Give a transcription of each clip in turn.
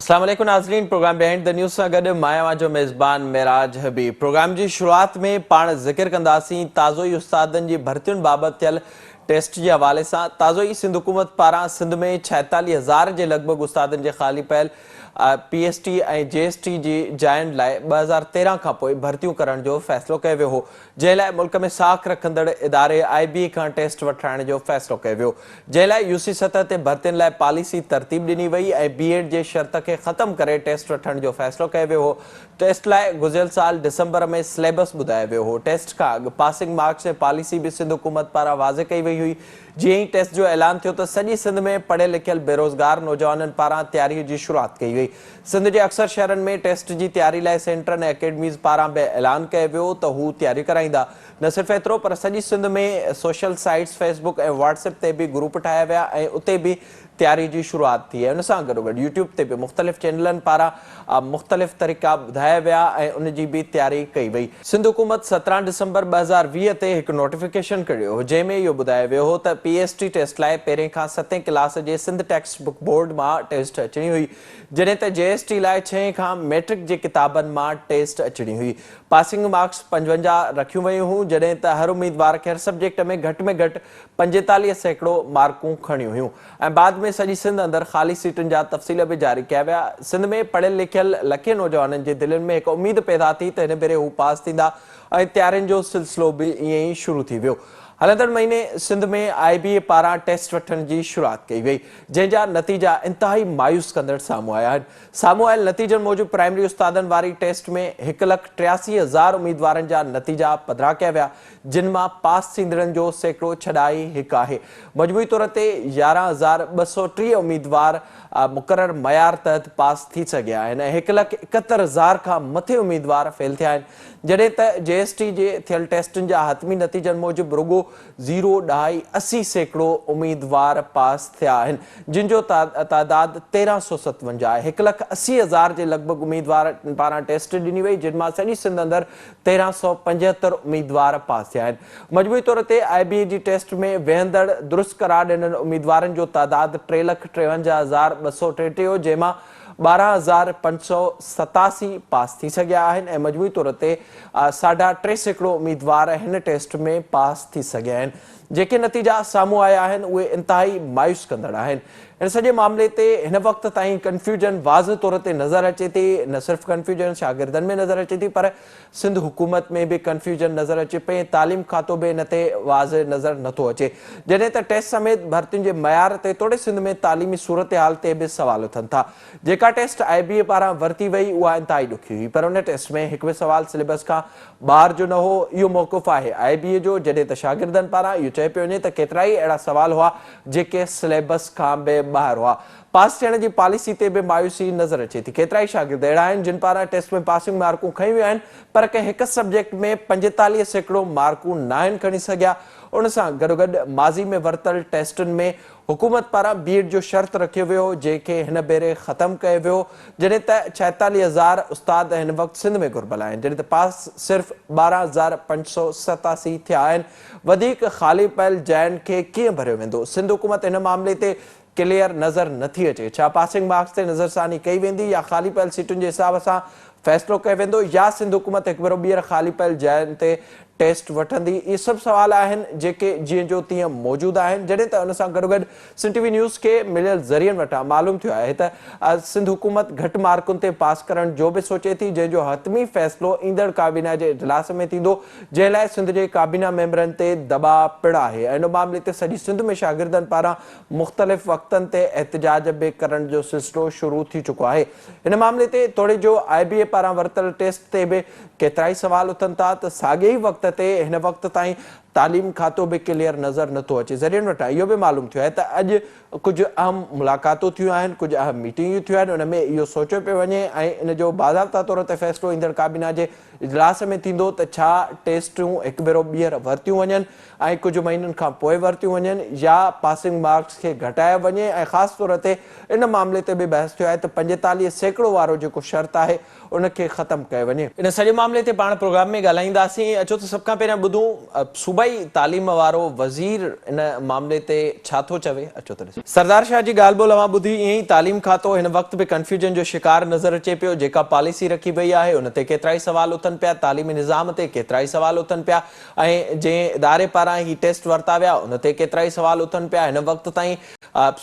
अस्सलाम वालेकुम नाज़रीन, प्रोग्राम बिहाइंड द न्यूज़ सां गॾु मां जो मेज़बान मेराज हबीब। प्रोग्राम जी शुरुआत में पाण ज़िक्र कंदासीं ताज़ो ई उस्तादनि जी भर्तियुनि बाबति थियल टेस्ट जे हवाले सां। ताज़ो ई सिंध हुकूमत पारां सिंध में 46,000 जे लॻभॻि उस्तादनि जे ख़ाली पयल PST ऐं JST जी जायुनि लाइ 2013 खां पोइ भर्तियूं करण जो फ़ैसिलो कयो वियो हो, जंहिं लाइ मुल्क में साख रखंदड़ इदारे IBA खां टेस्ट वठाइण जो फ़ैसिलो कयो वियो, जंहिं लाइ UC सतह ते भर्तियुनि लाइ पॉलिसी तरतीब ॾिनी वई ऐं B.Ed जे शर्त खे ख़तमु करे टेस्ट वठण जो फ़ैसिलो कयो वियो हो। टेस्ट लाइ गुज़िरियल साल डिसंबर में सिलेबस ॿुधायो वियो हो। टेस्ट खां अॻु पासिंग मार्क्स ऐं पॉलिसी बि सिंध हुकूमत पारां वाज़े कई वई हुई। जीअं ई टेस्ट जो ऐलान थियो त सॼी सिंध में पढ़ियल लिखियल बेरोज़गार नौजवाननि पारां तयारीअ जी शुरूआत कई वई। सिंध जे अक्सर शहरनि में टेस्ट जी तयारी लाइ सेंटरनि ऐं अकेडमीज़ पारां बि ऐलान कयो वियो त हू तयारी कराईंदा। न सिर्फ़ु एतिरो पर सॼी सिंध में सोशल साइट्स फेसबुक ऐं व्हाट्सएप ते बि ग्रुप ठाहिया विया ऐं उते बि तयारी जी शुरूआत थी ऐं उन सां गॾोगॾु यूट्यूब ते बि मुख़्तलिफ़ चैनलनि पारां मुख़्तलिफ़ तरीक़ा ॿुधाया विया ऐं उन जी बि तयारी कई वई। सिंध हुकूमत 17 डिसंबर 2020 ते हिकु नोटिफिकेशन कढियो हो, जंहिं में इहो ॿुधायो वियो हो त PST टेस्ट लाइ पहिरें खां 7 क्लास जे सिंध टेक्स्ट बुक बोर्ड मां टेस्ट अचणी हुई, जॾहिं त JST लाइ 6 खां मैट्रिक जे किताबनि मां टेस्ट अचणी हुई। पासिंग मार्क्स 55 रखियूं वयूं हुयूं, जॾहिं त हर उम्मीदवार खे हर सब्जेक्ट में घटि 45% मार्कूं खणियूं हुयूं ऐं बाद में सॼी सिंध अंदरि ख़ाली सीटुनि जा तफ़सील बि जारी कया विया। सिंध में पढ़ियल लिखियल लखे नौजवाननि जे दिलनि में हिकु उमेद पैदा थी त हिन भेरे हू पास थींदा ऐं तयारियुनि जो सिलसिलो बि ईअं ई शुरू थी वियो। हलंदड़ महीने सिंध में IBA पारां टेस्ट वठण जी शुरूआत कई वई, जंहिंजा नतीजा इंतिहाई मायूस कंदड़ साम्हूं आया आहिनि। साम्हूं आयल नतीजनि मूजिबि प्राइमरी उस्तादनि वारी टेस्ट में 1,83,000 उम्मीदवारनि जा नतीजा पधिरा कया विया, जिन मां पास थींदड़नि जो सैकड़ो छॾाई हिकु आहे। मजमूई तौर ते 11,203 उम्मीदवार मुक़रर मयार तहत पास थी सघिया आहिनि ऐं 1,71,000 खां मथे उम्मीदवार फेल थिया आहिनि, जॾहिं त JST जे थियल टेस्टुनि जा हतमी नतीजनि मूजिबि रुगो 0.80% उम्मीदवार पास थिया आहिनि, जिन जो तादाद 1357 आहे। 1,80,000 जे लॻभॻि उम्मीदवार पारां टेस्ट ॾिनी वई, जिन मां सॼी सिंध अंदरि 1375 उम्मीदवार पास थिया आहिनि। मजमूई तौर ते IBA जी टेस्ट में वेहंदड़ दुरुस्त करार ॾिनल उम्मीदवारनि जो तादाद 3,53,233 हो, जंहिंमां 12,587 पास थी सघिया आहिनि ऐं मजमूई तौर ते 3.5% उम्मीदवार हिन टेस्ट में पास थी सघिया आहिनि। जेके नतीजा साम्हूं आया आहिनि उहे इंतिहाई मायूस कंदड़ आहिनि। इन सॼे मामले ते हिन वक़्त ताईं कंफ्यूजन वाज़ तौर ते नज़र अचे थी। न सिर्फ़ु कंफ्यूजन शागिर्दनि में नज़र अचे थी पर सिंध हुकूमत में बि कंफ्यूजन नज़र अचे पई। तालीम खातो बि हिन ते वाज़ नज़र नथो अचे, जॾहिं त टेस्ट समेत भर्तियुनि जे मयार ते तोड़े सिंध में तालीमी सूरत हाल ते बि सवाल उथनि था। जेका टेस्ट IBA पारां वरिती वई उहा इंतिहाई ॾुखी हुई, पर उन टेस्ट में हिकु बि सवाल सिलेबस खां ॿाहिरि जो न हो। इहो मौक़िफ़ आहे IBA जो, जॾहिं त शागिर्दनि पारां इहो चयो पियो वञे त केतिरा ई अहिड़ा सवाल हुआ जेके सिलेबस खां बि ॿाहिरि हुआ। पास थियण जी पॉलिसी ते बि मायूसी नज़र अचे थी। केतिरा ई शागिर्द अहिड़ा आहिनि जिन पारां टेस्ट में पासिंग मार्कूं खयूं वियूं आहिनि पर कंहिं हिकु सब्जेक्ट में 45% मार्कूं न आहिनि खणी सघिया। उन सां गॾोगॾु माज़ी में वरितल टेस्टुनि में हुकूमत पारां B.Ed जो शर्त रखियो वियो, जंहिंखे हिन भेरे ख़तमु कयो वियो, जॾहिं त 46,000 उस्ताद हिन वक़्तु सिंध में घुर्बल आहिनि, जॾहिं त पास सिर्फ़ु 12,587 थिया आहिनि। वधीक ख़ाली पयल जायुनि खे कीअं भरियो वेंदो? सिंध हुकूमत हिन मामले ते क्लियर नज़र नथी अचे। छा पासिंग मार्क्स ते नज़रसानी कई वेंदी या ख़ाली पयल सीटुनि जे हिसाब सां फ़ैसिलो कयो वेंदो या सिंध हुकूमत हिकु भेरो ॿीहर ख़ाली पयल जायुनि ते टेस्ट वठंदी? इहे सभु सवाल आहिनि जेके जीअं जो तीअं मौजूदु आहिनि, जॾहिं त उन सां गॾोगॾु सिंध TV न्यूज़ खे मिलियल ज़रियनि वटां मालूम थियो आहे त सिंध हुकूमत घटि मार्कुनि ते पास करण जो बि सोचे थी, जंहिंजो हतमी फ़ैसिलो ईंदड़ काबीना जे इजलास में थींदो, जंहिं लाइ सिंध जे काबीना मेंबरनि ते दॿाउ पिणु आहे ऐं इन मामले ते सॼी सिंध में शागिर्दनि पारां मुख़्तलिफ़ वक़्तनि ते एहतिजाज बि करण जो सिलसिलो शुरू थी चुको आहे। हिन मामले ते तोड़े जो IBA पारां वरितल टेस्ट ते बि केतिरा ई सवाल उथनि था त साॻिए ई वक़्त ते हिन वक़्त ताईं तालीम खातो बि क्लियर नज़र नथो अचे। ज़रियनि वटां इहो बि मालूम थियो आहे त अॼु कुझु अहम मुलाक़ातूं थियूं आहिनि, कुझु अहम मीटिंगूं थियूं आहिनि। उन में इहो सोचियो पियो वञे ऐं इन जो बाज़ाब्ता तौर ते फ़ैसिलो ईंदड़ काबीना जे इजलास में थींदो त छा टेस्टूं हिकु भेरो ॿीहर वरितियूं वञनि ऐं कुझु महीननि खां पोइ वरितियूं वञनि या पासिंग मार्क्स खे घटायो वञे। ऐं ख़ासि तौर ते इन मामले ते बि बहस थियो आहे त 45% वारो जेको शर्त आहे उनखे ख़तमु कयो वञे। इन सॼे मामले ते पाण प्रोग्राम में ॻाल्हाईंदासीं। अचो त सभ खां पहिरियां ॿुधूं सूबा सूबाई तालीम वारो वज़ीर इन मामले ते छा थो चवे, अचो त ॾिसूं। सरदार शाह जी ॻाल्हि ॿोल अवां ॿुधी, ईअं ई तालीम खातो हिन वक़्त बि कंफ्यूजन जो शिकार नज़र अचे पियो। जेका पॉलिसी रखी वई आहे उन ते केतिरा ई सवाल उथनि पिया, तालीमी निज़ाम ते केतिरा ई सवाल उथनि पिया, ऐं जंहिं इदारे पारां ही टेस्ट वरिता विया उन ते केतिरा ई सवाल उथनि पिया। हिन वक़्त ताईं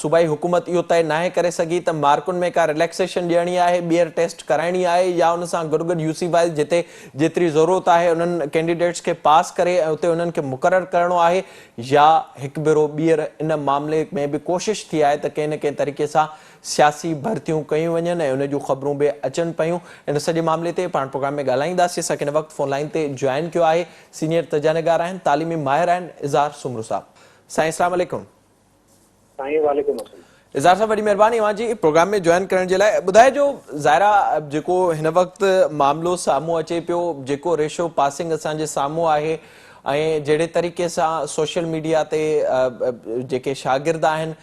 सूबाई हुकूमत इहो तय नाहे करे सघी त मार्कुनि में का रिलैक्सेशन ॾियणी आहे, ॿीहर टेस्ट कराइणी आहे, या उन सां गॾु गॾु यूसी वाइज़ जिते जेतिरी ज़रूरत आहे उन्हनि कैंडिडेट्स खे पास करे ऐं उते उन्हनि खे मुक़ररु करिणो आहे, या हिकु भेरो ॿीहर इन मामले में बि कोशिशि थी आहे त कंहिं न कंहिं तरीक़े सां सियासी भर्तियूं कयूं वञनि ऐं उन जूं ख़बरूं बि अचनि पियूं। इन सॼे मामले ते पाण प्रोग्राम में ॻाल्हाईंदासीं। असांखे हिन वक़्तु फ़ोन लाइन ते जॉइन कयो आहे सीनियर तजनिगार आहिनि, तालीमी माहिर आहिनि, इज़हार सुमरू साहब। साईं अस्सलाम वालेकुम। साईं वालेकुम अस्सलाम। इज़हार साहब वॾी महिरबानी अवां जी प्रोग्राम में जॉइन करण जे लाइ। ॿुधाइजो ज़ाहिरा जेको हिन वक़्तु मामिलो साम्हूं अचे पियो, जेको रेशो पासिंग असांजे साम्हूं आहे ऐं जहिड़े तरीक़े सां सोशल मीडिया ते जेके शागिर्द आहिनि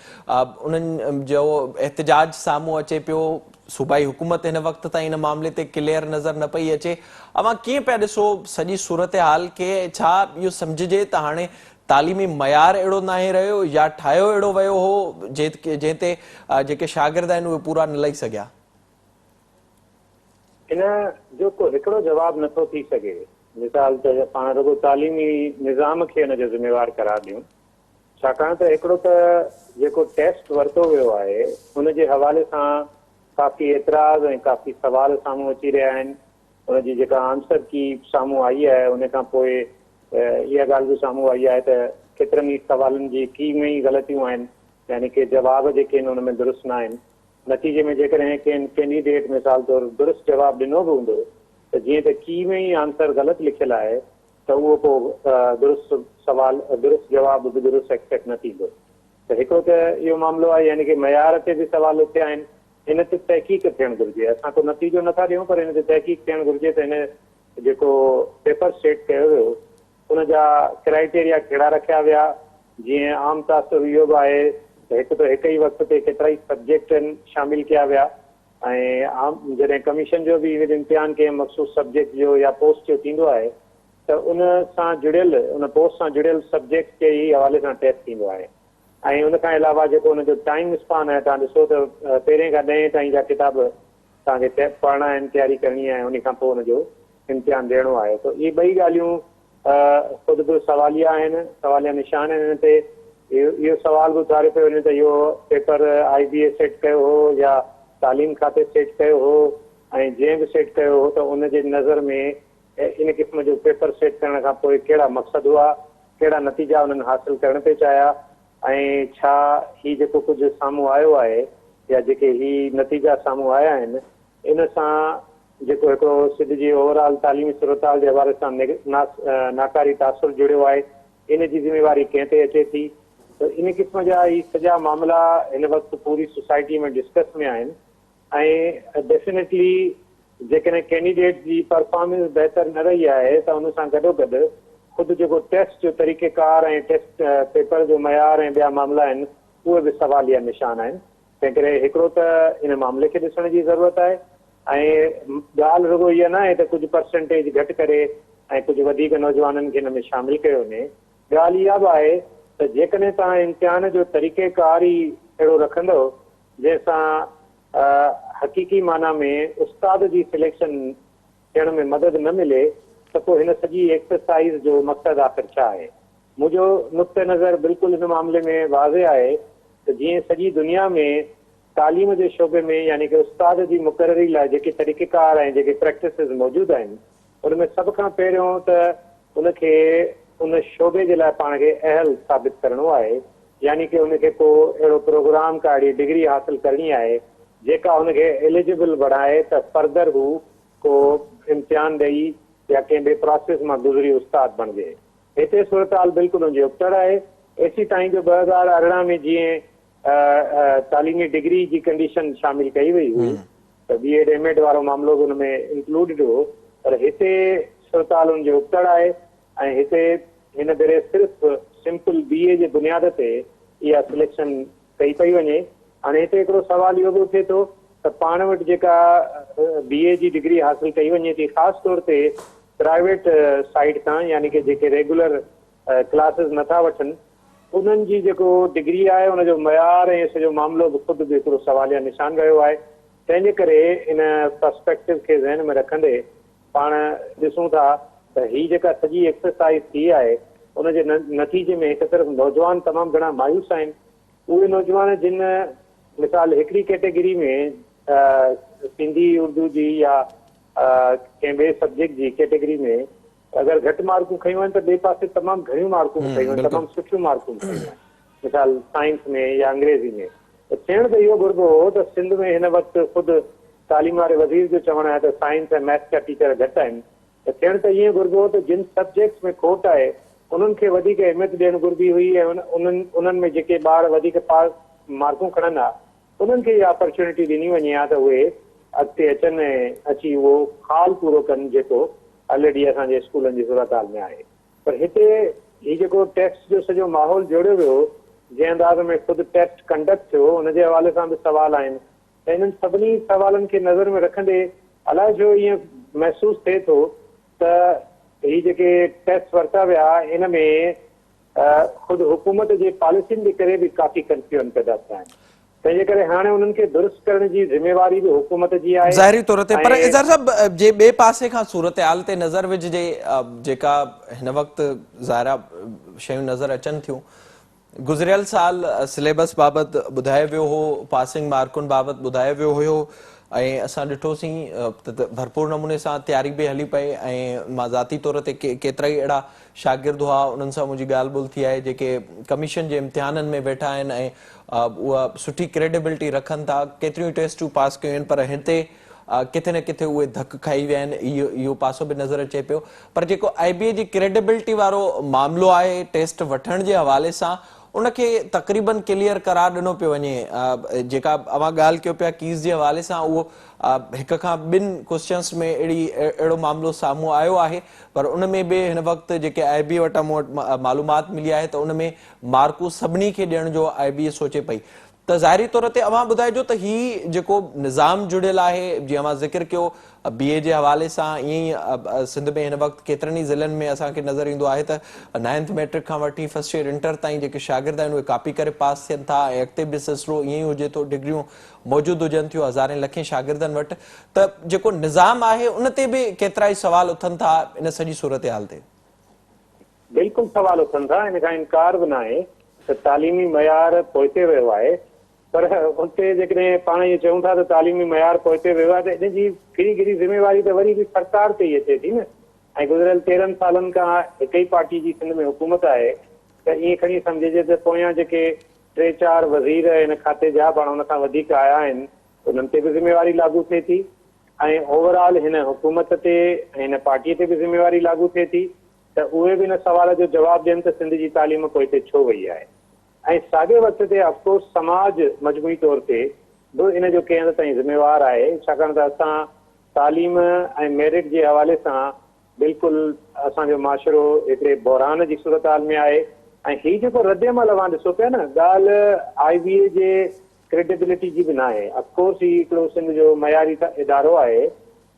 उन्हनि जो एहतजाज साम्हूं अचे पियो, सूबाई हुकूमत हिन वक़्त ताईं इन मामले ते क्लियर नज़र न पई अचे, अवां कीअं पिया ॾिसो सॼी सूरत हाल खे? छा इहो सम्झिजे त हाणे तालीमी मयार अहिड़ो नाहे रहियो या ठाहियो अहिड़ो वियो हो जंहिं ते जेके शागिर्द आहिनि उहे पूरा न लही सघिया? इन जो को हिकिड़ो जवाब नथो थी सघे। मिसाल त पाण रुगो तालीमी निज़ाम खे हिन जो ज़िम्मेवार करार ॾियूं, छाकाणि त हिकिड़ो त जेको टेस्ट वरितो वियो आहे हुनजे हवाले सां काफ़ी एतिराज़ ऐं काफ़ी सवाल साम्हूं अची रहिया आहिनि। हुनजी जेका आंसर की साम्हूं आई आहे उन खां पोइ इहा ॻाल्हि बि साम्हूं आई आहे त केतिरनि ई सवालनि जी की में ई ग़लतियूं आहिनि, यानी कि जवाब जेके आहिनि हुन में दुरुस्त न आहिनि। नतीजे में जेकॾहिं कंहिं कैंडिडेट मिसाल तौरु दुरुस्त जवाबु ॾिनो बि हूंदो त जीअं त की में ई आंसर ग़लति लिखियलु आहे त उहो पोइ दुरुस्त सवाल दुरुस्त जवाबु बि दुरुस्त एक्सेप्ट न थींदो। त हिकिड़ो त इहो मामिलो आहे, यानी कि मयार ते बि सवाल उथिया आहिनि। हिन ते तहक़ीक़ थियणु घुरिजे। असां को नतीजो नथा ॾियूं, पर हिन ते तहक़ीक़ थियणु घुरिजे त हिन जेको पेपर सेट कयो वियो उन जा क्राइटेरिया कहिड़ा रखिया विया। जीअं आम तासुर इहो बि आहे त हिकु त हिक ई वक़्त ते केतिरा ई सब्जेक्ट शामिल कया विया, ऐं आम जॾहिं कमीशन जो बि इम्तिहान कंहिं मख़सूस सब्जेक्ट जो या पोस्ट जो थींदो आहे त उन सां जुड़ियल उन पोस्ट सां जुड़ियल सब्जेक्ट जे ई हवाले सां टेस्ट थींदो आहे। ऐं उन खां अलावा जेको हुनजो टाइम स्पान आहे, तव्हां ॾिसो त 13 खां 10 ताईं जा किताब तव्हांखे पढ़णा आहिनि, तयारी करणी आहे, उन खां पोइ हुनजो इम्तिहान ॾियणो आहे। त इहे ॿई ॻाल्हियूं ख़ुदि बि सवालिया आहिनि, सवालिया निशान आहिनि। हिन ते इहो सुवाल बि उथारे पियो वञे त इहो पेपर IBA सेट कयो हो या तालीम खाते सेट कयो हो, ऐं जंहिं बि सेट कयो हो त उनजे नज़र में इन क़िस्म जो पेपर सेट करण खां पोइ कहिड़ा मक़सद हुआ, कहिड़ा नतीजा उन्हनि हासिल करण पे चाहिया, ऐं छा ही जेको कुझु साम्हूं आयो आहे या जेके ही नतीजा साम्हूं आया आहिनि इन सां जेको हिकिड़ो सिध जी ओवरऑल तालीमी सूरत जे हवाले सां नाकारी तासुर जुड़ियो आहे, इन जी ज़िम्मेवारी कंहिं ते अचे थी। त इन क़िस्म जा ही सॼा मामला हिन वक़्तु पूरी सोसाइटी में डिस्कस में आहिनि। ऐं डेफिनेटली जेकॾहिं कैंडिडेट जी परफॉर्मेंस बहितर न रही आहे त उन सां गॾोगॾु ख़ुदि जेको टेस्ट जो तरीक़ेकार ऐं टेस्ट पेपर जो मयार ऐं ॿिया मामला आहिनि उहे बि सवालिया निशान आहिनि। तंहिं करे हिकिड़ो त इन मामले खे ॾिसण जी ज़रूरत आहे, ऐं ॻाल्हि रुगो इहा न आहे त कुझु परसेंटेज घटि करे ऐं कुझु वधीक नौजवाननि खे हिन में शामिलु कयो वञे। ॻाल्हि इहा बि आहे त जेकॾहिं तव्हां इम्तिहान जो तरीक़ेकार ई अहिड़ो रखंदव जंहिंसां हक़ीक़ी माना में उस्ताद जी सिलेक्शन थियण में मदद न मिले त पोइ हिन सॼी एक्सरसाइज़ जो मक़सदु आख़िर छा आहे? मुंहिंजो नुक़्ते नज़र बिल्कुलु हिन मामले में वाज़े आहे त जीअं सॼी दुनिया में तालीम जे शोबे में यानी कि उस्ताद जी मुक़ररी लाइ जेके तरीक़ेकार ऐं जेके प्रैक्टिसिस मौजूदु आहिनि उनमें सभ खां पहिरियों त उनखे उन शोबे जे लाइ पाण खे अहल साबित करणो आहे, यानी कि उनखे को अहिड़ो प्रोग्राम का अहिड़ी डिग्री हासिल करणी आहे जेका हुनखे एलिजिबल बणाए त फर्दर हू को इम्तिहान ॾेई या कंहिं ॿिए प्रोसेस मां गुज़री उस्ताद बणिजे। हिते सूरत हाल बिल्कुलु हुनजी उबतड़ आहे। एसी ताईं जो 2018 में जीअं तालीमी डिग्री जी कंडीशन शामिल कई वई हुई त BEd MAd वारो मामिलो बि हुन में इंक्लूडेड हो, पर हिते सूरत हाल हुनजी उबतड़ आहे। ऐं हिते हिन भेरे सिर्फ़ु सिंपल BA जे बुनियाद ते इहा सिलेक्शन कई पई वञे। हाणे हिते हिकिड़ो सुवाल इहो बि उथे थो त पाण वटि जेका BA जी डिग्री हासिल कई वञे थी ख़ासि तौर ते प्राइवेट साइड तां, यानी कि जेके रेगुलर क्लासिस नथा वठनि, उन्हनि जी जेको डिग्री आहे उनजो मयार ऐं सॼो मामिलो बि ख़ुदि बि हिकिड़ो सवालिया निशान रहियो आहे। तंहिंजे करे इन पर्सपेक्टिव खे ज़हन में रखंदे पाण ॾिसूं था त हीअ जेका सॼी एक्सरसाइज़ थी आहे उनजे नतीजे में हिकु तरफ़ नौजवान तमामु घणा मायूस आहिनि। उहे नौजवान जिन मिसाल हिकिड़ी कैटेगरी में सिंधी उर्दू जी या कंहिं ॿिए सब्जेक्ट जी कैटेगरी में अगरि घटि मार्कूं खयूं आहिनि त ॿिए पासे तमामु घणियूं मार्कूं खयूं आहिनि, तमामु सुठियूं मार्कूं खयूं आहिनि, मिसाल साइंस में या अंग्रेज़ी में। त थियण त इहो घुरिबो हो त सिंध में हिन वक़्तु ख़ुदि तालीम वारे वज़ीर जो चवणु आहे त साइंस ऐं मैथ्स जा टीचर घटि आहिनि। त थियण त ईअं घुरिबो हो त जिन सब्जेक्ट्स में खोट आहे उन्हनि खे वधीक अहमियत ॾियणु घुरिबी हुई ऐं उन्हनि में जेके ॿार वधीक पास मार्कूं खणंदा उन्हनि खे इहा अपॉर्चुनिटी ॾिनी वञे हा त उहे अॻिते अचनि ऐं अची उहो खाल पूरो कनि जेको ऑलरेडी असांजे स्कूलनि जी सूरत हाल में आहे। पर हिते हीउ जेको टेस्ट जो सॼो माहौल जोड़ियो वियो, जंहिं अंदाज़ में ख़ुदि टेस्ट कंडक्ट थियो, उनजे हवाले सां बि सवाल आहिनि। त इन्हनि सभिनी सवालनि खे नज़र में रखंदे अलाए छो ईअं महसूसु थिए थो त हीअ जेके टेस्ट वरिता विया इन में ख़ुदि हुकूमत जे पॉलिसियुनि जे करे बि काफ़ी कंफ्यूजन पैदा थिया आहिनि। तंहिंजे करे हाणे उन्हनि खे दुरुस्त करण जी ज़िम्मेवारी बि हुकूमत जी आहे। ज़ाहिरी तौर ते पर इज़हार साहब जे ॿिए पासे खां सूरत हाल ते नज़र विझिजे जेका हिन वक़्तु ज़ाहिरा शयूं नज़र अचनि थियूं, गुज़िरियल साल सिलेबस बाबति ॿुधायो वियो हो, पासिंग मार्कुनि बाबति ॿुधायो वियो हुयो ऐं असां ॾिठोसीं त भरपूर नमूने सां तयारी बि हली पई ऐं मां ज़ाती तौर ते केतिरा ई अहिड़ा शागिर्द हुआ, उन्हनि सां मुंहिंजी ॻाल्हि ॿोल थी आहे जेके कमीशन जे इम्तिहाननि में वेठा आहिनि ऐं उहा सुठी क्रेडिबिलिटी रखनि था, केतिरियूं टेस्टूं पास कयूं आहिनि, पर हिते किथे न किथे उहे धक खाई विया आहिनि। इहो पासो बि नज़र अचे पियो। पर जेको IBA जी क्रेडिबिलिटी वारो मामिलो आहे टेस्ट वठण जे हवाले सां उनखे तक़रीबन क्लियर करार ॾिनो पियो वञे। जेका अवां ॻाल्हि कयो पिया कीज़ जे हवाले सां, उहो हिक खां ॿिनि क्वेश्चन्स में अहिड़ो मामिलो साम्हूं आयो आहे, पर उन में बि हिन वक़्तु जेके IBA वटां मूं वटि मालूमात मिली आहे त उन में मार्कूं सभिनी खे ॾियण जो IBA सोचे पई। त ज़ाहिरी तौर ते अवां ॿुधाइजो त हीउ जेको निज़ाम जुड़ियल आहे, जीअं अवां ज़िक्र कयो BA जे हवाले सां, ईअं ई सिंध में हिन वक़्तु केतिरनि ई ज़िलनि में असांखे नज़र ईंदो आहे त 9th मैट्रिक खां वठी फर्स्ट ईयर इंटर ताईं जेके शागिर्द आहिनि उहे कॉपी करे पास थियनि था ऐं अॻिते बि सिलसिलो ईअं ई हुजे थो, डिग्रियूं मौजूदु हुजनि थियूं हज़ारें लखे शागिर्दनि वटि। त जेको निज़ाम आहे उन ते बि केतिरा ई सवाल उथनि था इन सॼी सूरत हाल ते। बिल्कुलु सवाल उथनि था, इन खां इनकार बि न आहे त तालीमी मयार पोइते वियो आहे, पर उते जेकॾहिं पाण इहो चऊं था त तालीमी मयार पोइते वियो आहे त इनजी गिरी ज़िम्मेवारी त वरी बि सरकार ते ई अचे थी न। ऐं गुज़िरियल 13 सालनि खां हिक ई पार्टी जी सिंध में हुकूमत आहे त ईअं खणी सम्झिजे त पोयां जेके 3-4 वज़ीर हिन खाते जा पाण हुन खां वधीक आया आहिनि उन्हनि ते बि ज़िम्मेवारी लागू थिए थी ऐं ओवरऑल हिन हुकूमत ते ऐं हिन पार्टीअ ते बि ज़िम्मेवारी लागू थिए थी त उहे बि हिन सवाल जो जवाबु ॾियनि त सिंध जी तालीम पोइते छो वई आहे। ऐं साॻिए वक़्त ते अफ़सोस समाज मजमूई तौर ते बि इन जो कंहिं हद ताईं ज़िम्मेवार आहे, छाकाणि त असां तालीम ऐं मेरिट जे हवाले सां बिल्कुलु असांजो माशरो हिकिड़े बहिरान जी सूरत हाल में आहे। ऐं हीउ जेको रद्दमल अवां ॾिसो पिया न, ॻाल्हि IBA जे क्रेडिबिलिटी जी बि न आहे। अफकोर्स हीउ हिकिड़ो सिंध जो मयारी इदारो आहे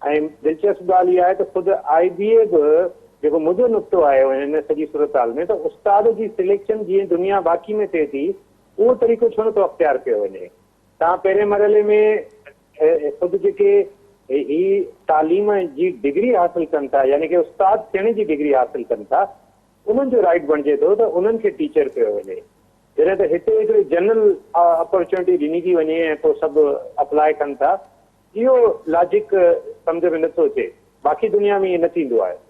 ऐं दिलचस्प ॻाल्हि इहा आहे त ख़ुदि IBA बि जेको मुंहिंजो नुक़्तो आहे हिन सॼी सूरत हाल में, त उस्ताद जी सिलेक्शन जीअं दुनिया बाक़ी में थिए थी उहो तरीक़ो छो नथो अख़्तियार कयो वञे। तव्हां पहिरें मरहले में ख़ुदि जेके ही तालीम जी डिग्री हासिल कनि था, यानी कि उस्ताद थियण जी डिग्री हासिल कनि था, उन्हनि जो राइट बणिजे थो त उन्हनि खे टीचर कयो वञे। जॾहिं त हिते हिकिड़ी जनरल अपॉर्चुनिटी ॾिनी थी वञे ऐं पोइ सभु अप्लाई कनि था, इहो लॉजिक सम्झ में नथो अचे। बाक़ी दुनिया में इहो न थींदो आहे।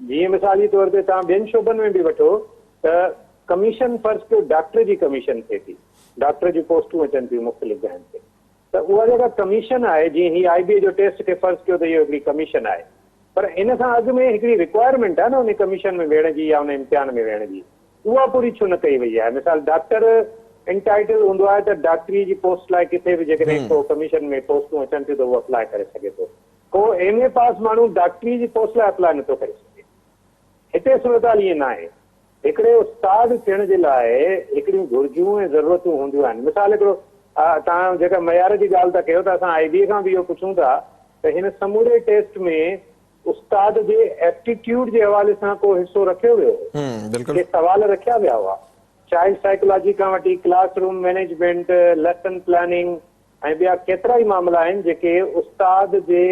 जीअं मिसाली तौर ते तव्हां ॿियनि शोबनि में बि वठो त कमीशन फर्ज़ कयो डॉक्टर जी कमीशन थिए थी, डॉक्टर जी पोस्टूं अचनि थियूं मुख़्तलिफ़ जॻहनि ते, त उहा जेका कमीशन आहे, जीअं ही IBA जो टेस्ट खे फर्ज़ कयो त इहो हिकिड़ी कमीशन आहे, पर इन खां अॻु में हिकिड़ी रिक्वायरमेंट आहे न उन कमीशन में वेहण जी या उन इम्तिहान में वेहण जी, उहा पूरी छो न कई वई आहे। मिसाल डॉक्टर इंटाइटल हूंदो आहे त डॉक्टरी जी पोस्ट लाइ किथे बि जेकॾहिं को कमीशन में पोस्टूं अचनि थियूं त उहो अप्लाई करे सघे थो। को MA पास माण्हू डॉक्टरी जी पोस्ट लाइ अप्लाई नथो करे सघे। हिते सूरत हाल ईअं न आहे। हिकिड़े उस्ताद थियण जे लाइ हिकिड़ियूं घुर्जूं ऐं ज़रूरतूं हूंदियूं आहिनि। मिसाल हिकिड़ो तव्हां जेका मयार जी ॻाल्हि था कयो त असां IBA खां बि इहो पुछूं था त हिन समूरे टेस्ट में उस्ताद जे एप्टीट्यूड जे हवाले सां को हिसो रखियो वियो, बिल्कुलु के सवाल रखिया विया हुआ। चाइल्ड साइकोलॉजी खां वठी क्लासरूम मैनेजमेंट, लेसन प्लानिंग ऐं ॿिया केतिरा ई मामला आहिनि जेके उस्ताद जे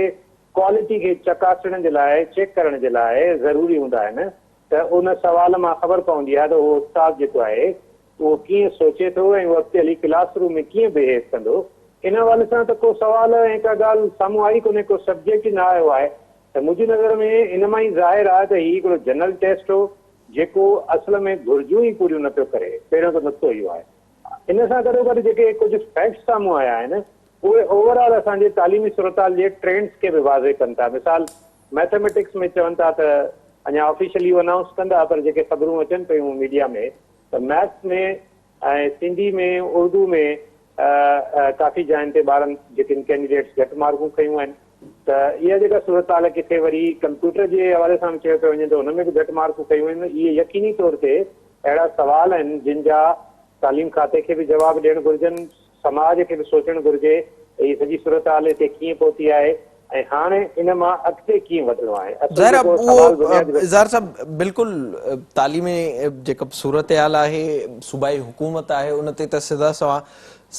क्वालिटी खे चकासण जे लाइ, चेक करण जे लाइ ज़रूरी हूंदा आहिनि। त उन सवाल मां ख़बर पवंदी आहे त उहो उस्ताद जेको आहे उहो कीअं सोचे थो ऐं उहो अॻिते हली क्लासरूम में कीअं बिहेव कंदो। इन हवाले सां त को सवाल ऐं का ॻाल्हि साम्हूं आई कोन्हे, को सब्जेक्ट ई न आयो आहे। त मुंहिंजी नज़र में इन मां ई ज़ाहिर आहे त हीउ हिकिड़ो जनरल टेस्ट हो जेको असल में घुर्जूं ई पूरियूं न पियो करे, पहिरियों त नथो इहो आहे। इन सां गॾोगॾु जेके कुझु फैक्ट्स साम्हूं आया आहिनि उहे ओवरऑल असांजे तालीमी सूरताल जे ट्रेंड्स खे बि वाज़े कनि था। मिसाल मैथमेटिक्स में चवनि था त अञा ऑफिशियली अनाउंस कंदा, पर जेके ख़बरूं अचनि पियूं मीडिया में त मैथ्स में ऐं सिंधी में, उर्दू में काफ़ी जाइनि ते ॿारनि जेके कैंडिडेट्स घटि मार्कूं खयूं आहिनि। त इहा जेका सूरताल किथे वरी कंप्यूटर जे हवाले सां चयो पियो वञे त हुन में बि घटि मार्कूं कयूं आहिनि। इहे यकीनी तौर ते अहिड़ा सवाल आहिनि जिन जा तालीम खाते खे बि जवाब ॾियणु घुरिजनि, समाज खे बि सोचणु घुरिजे हीअ सॼी सूरताल हिते कीअं पहुती आहे ऐं हाणे इन मां अॻिते कीअं वधिणो आहे। ज़ाहिर आहे उहो इज़हार साहब बिल्कुलु तालीमी जेका सूरत हाल आहे, सूबाई हुकूमत आहे, उन ते त सिधा